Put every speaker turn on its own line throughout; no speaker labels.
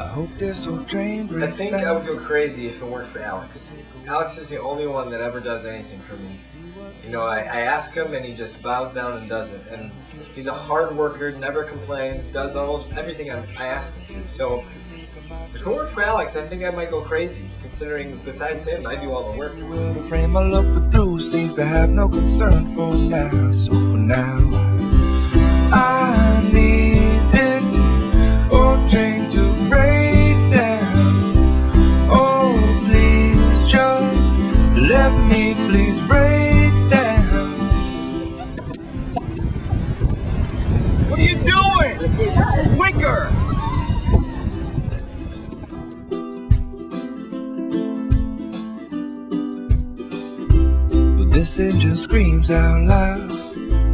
hope this old train breaks
I think
down.
I would go crazy if it weren't for Alex. Alex is the only one that ever does anything for me. You know, I ask him and he just bows down and does it. And he's a hard worker, never complains, does almost everything I ask him to. So if it weren't for Alex, I think I might go crazy, considering besides him, I do all the work.
The frame I look through seems to have no concern for now. So for now, I need this old train to break down. Oh, please just let me please break down. What are you doing? Quicker! But this engine screams out loud,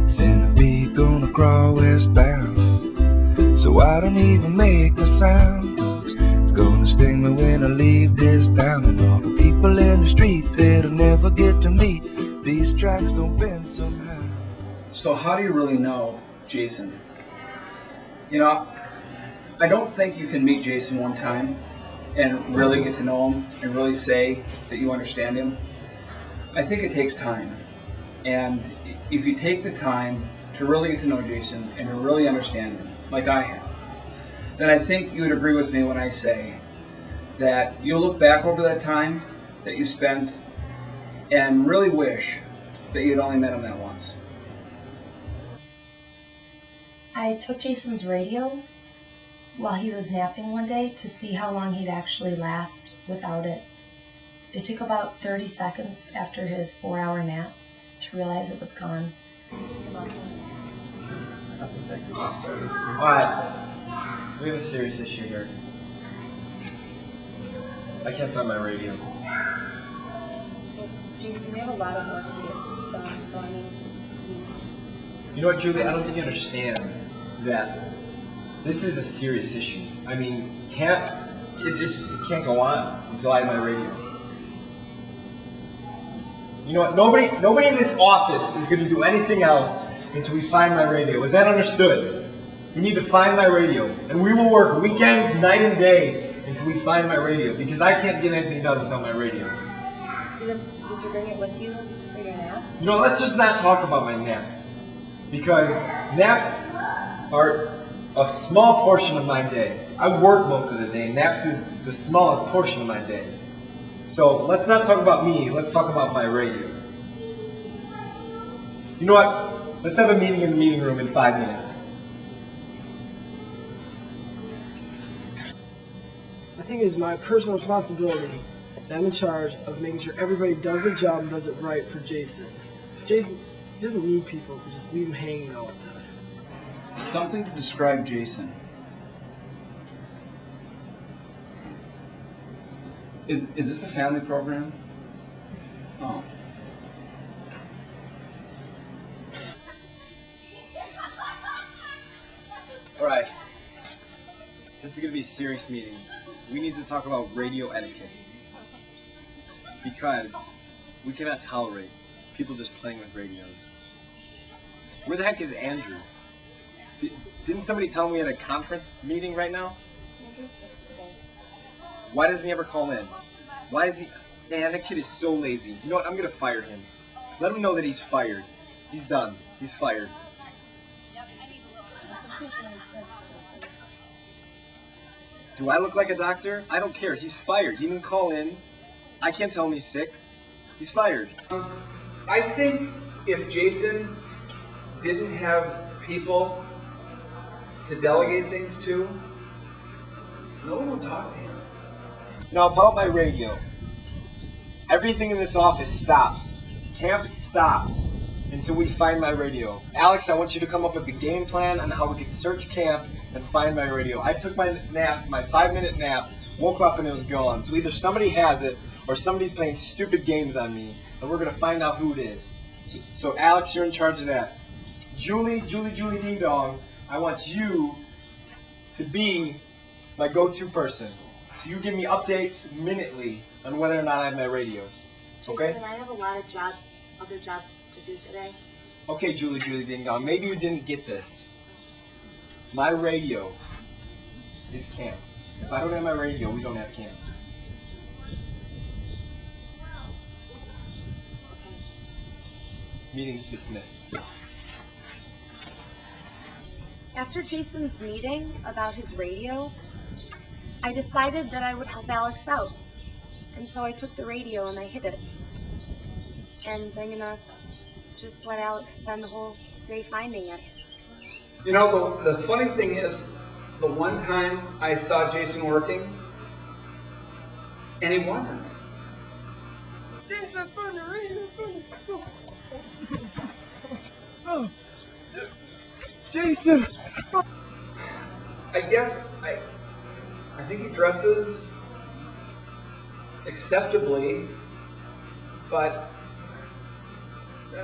centipede gonna crawl westbound. So I don't even make a sound, 'cause it's gonna sting me when I leave this town. And all the people in the street that'll never get to meet, these tracks don't bend somehow.
So how do you really know Jason? You know, I don't think you can meet Jason one time and really get to know him and really say that you understand him. I think it takes time. And if you take the time to really get to know Jason and to really understand him, like I have, then I think you would agree with me when I say that you'll look back over that time that you spent and really wish that you'd only met him that once.
I took Jason's radio while he was napping one day to see how long he'd actually last without it. It took about 30 seconds after his 4-hour nap to realize it was gone.
Alright, we have a serious issue here. I can't find my radio.
Well, Jason, we have a lot of work to get done, so I mean...
You know what, Julie, I don't think you understand that this is a serious issue. I mean, it can't go on until I have my radio. You know what, nobody in this office is going to do anything else until we find my radio. Is that understood? We need to find my radio, and we will work weekends, night and day, until we find my radio, because I can't get anything done without my radio.
Did you bring it with you for your nap?
You know, let's just not talk about my naps, because naps are a small portion of my day. I work most of the day. Naps is the smallest portion of my day. So let's not talk about me, let's talk about my radio. You know what? Let's have a meeting in the meeting room in 5 minutes.
I think it is my personal responsibility that I'm in charge of making sure everybody does their job and does it right for Jason. Jason doesn't need people to just leave him hanging all the time.
Something to describe Jason. Is this a family program? Oh.
Alright. This is going to be a serious meeting. We need to talk about radio etiquette. Because we cannot tolerate people just playing with radios. Where the heck is Andrew? Didn't somebody tell him we had a conference meeting right now?
Andrew's sick today.
Why doesn't he ever call in? Why is he... Man, that kid is so lazy. You know what? I'm going to fire him. Let him know that he's fired. He's done. He's fired. Do I look like a doctor? I don't care. He's fired. He didn't call in. I can't tell him he's sick. He's fired.
I think if Jason didn't have people to delegate things to, no one would talk to him.
Now about my radio. Everything in this office stops. Camp stops until we find my radio. Alex, I want you to come up with a game plan on how we can search camp and find my radio. I took my nap, my 5-minute nap, woke up and it was gone. So either somebody has it or somebody's playing stupid games on me, and we're gonna find out who it is. So Alex, you're in charge of that. Julie Ding Dong, I want you to be my go-to person. So you give me updates minutely on whether or not I have my radio. Okay?
Jason, I have a lot of jobs, other jobs to do today.
Okay, Julie Ding Dong, maybe you didn't get this. My radio is camp. If I don't have my radio, we don't have camp. Meeting's dismissed.
After Jason's meeting about his radio, I decided that I would help Alex out. And so I took the radio and I hid it. And I'm gonna just let Alex spend the whole day finding it.
You know, the funny thing is, the one time I saw Jason working, and he wasn't.
Jason, find the radio, find it. Oh, Jason.
I guess I think he dresses acceptably, but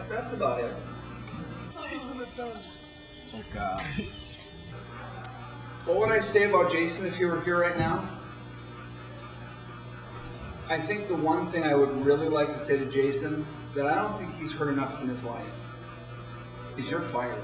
that's about it.
Jason, I found it.
Oh God.
What would I say about Jason if he were here right now? I think the one thing I would really like to say to Jason that I don't think he's heard enough in his life is you're fired.